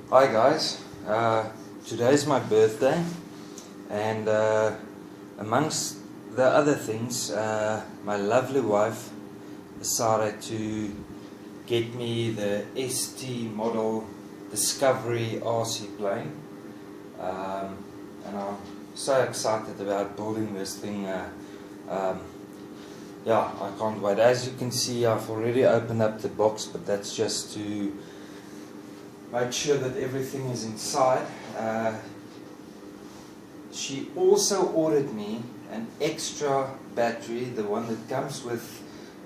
Hi guys, today's my birthday, and amongst the other things, my lovely wife decided to get me the ST model Discovery RC plane, and I'm so excited about building this thing. Yeah, I can't wait. As you can see, I've already opened up the box, but that's just to make sure that everything is inside. She also ordered me an extra battery. The one that comes with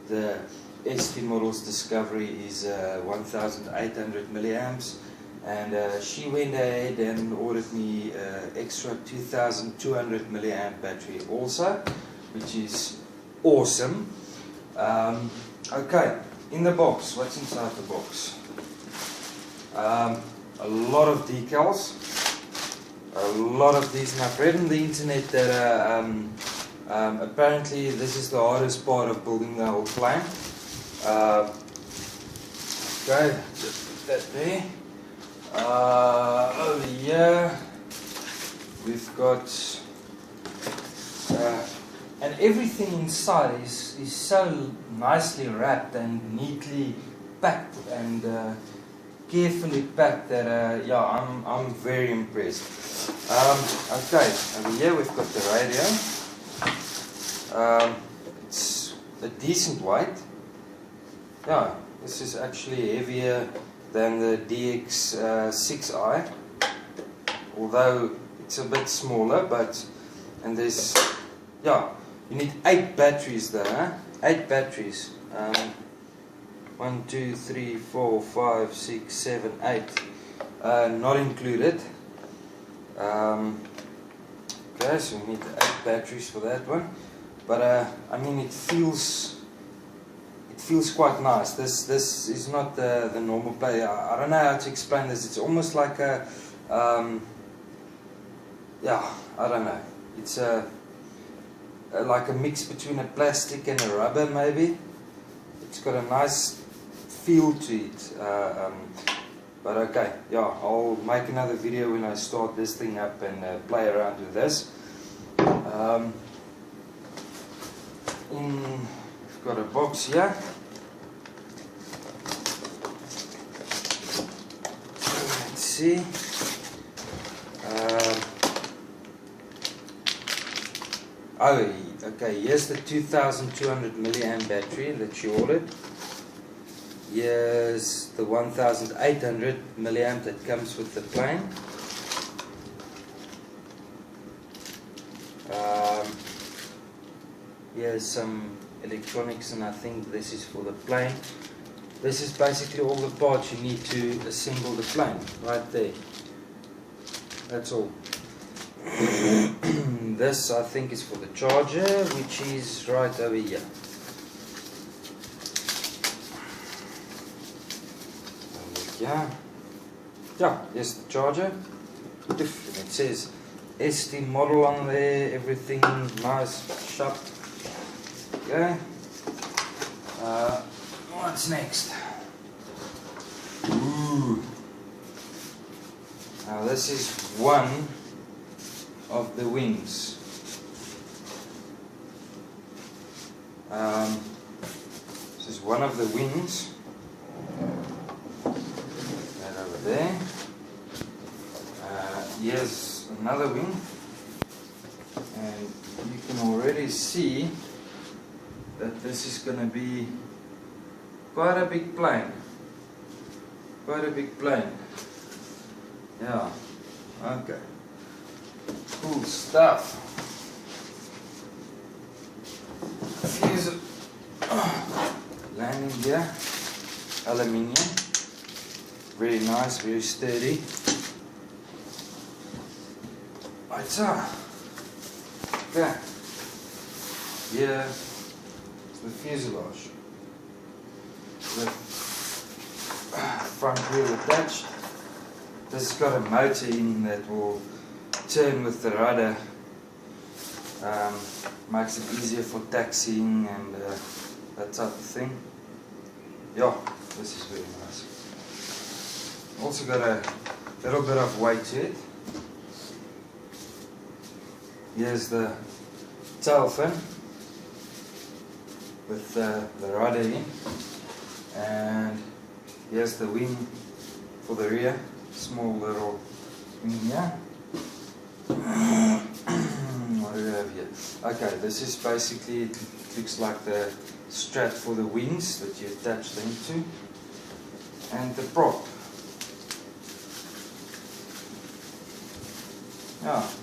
the ST Models Discovery is 1800 milliamps, and she went ahead and ordered me extra 2200 milliamp battery also, which is awesome. Okay, in the box, what's inside the box? A lot of decals, a lot of these, and I've read on the internet that apparently this is the hardest part of building the whole plane. Okay, just put that there. Over here we've got and everything inside is so nicely wrapped and neatly packed and carefully packed that yeah, I'm very impressed. Okay, over here we've got the radio. It's a decent weight. Yeah, this is actually heavier than the DX6i, although it's a bit smaller. But and there's, yeah, you need 8 batteries there, huh? 8 batteries. 1, 2, 3, 4, 5, 6, 7, 8, not included. Okay, so we need 8 batteries for that one. But I mean, it feels quite nice. This is not the normal play. I don't know how to explain this. It's almost like a yeah, I don't know. It's like a mix between a plastic and a rubber, maybe. It's got a nice feel to it, but okay, yeah, I'll make another video when I start this thing up and play around with this. We've got a box here. Let's see. Oh, okay, here's the 2200 milliamp battery that she ordered. Here's the 1800 milliamp that comes with the plane. Here's some electronics, and I think this is for the plane. This is basically all the parts you need to assemble the plane, right there. That's all. This, I think, is for the charger, which is right over here. Yeah, here's the charger. And it says ST model on there, everything nice, sharp. Okay. What's next? Ooh. Now this is one of the wings. This is one of the wings. There. Here's another wing, and you can already see that this is going to be quite a big plane. Quite a big plane. Yeah. Okay. Cool stuff. Here's landing gear, aluminium. Very nice, very sturdy. Right, so, okay. Here is the fuselage. The front wheel attached. This has got a motor in that will turn with the rudder. Makes it easier for taxiing and that type of thing. Yeah, this is very nice. Also got a little bit of weight to it. Here's the tail fin with the rudder in, and here's the wing for the rear, small little wing here. What do we have here? Okay, this is basically, it looks like the strap for the wings that you attach them to, and the prop.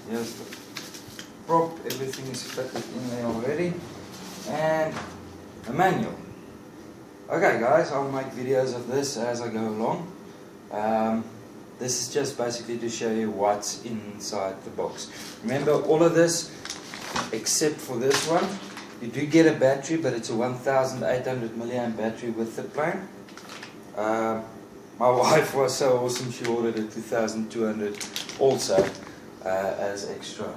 Here's the prop, everything is fitted in there already, and a manual. Okay guys, I'll make videos of this as I go along. This is just basically to show you what's inside the box. Remember, all of this, except for this one, you do get a battery, but it's a 1800 milliamp battery with the plane. My wife was so awesome, she ordered a 2200 also as extra.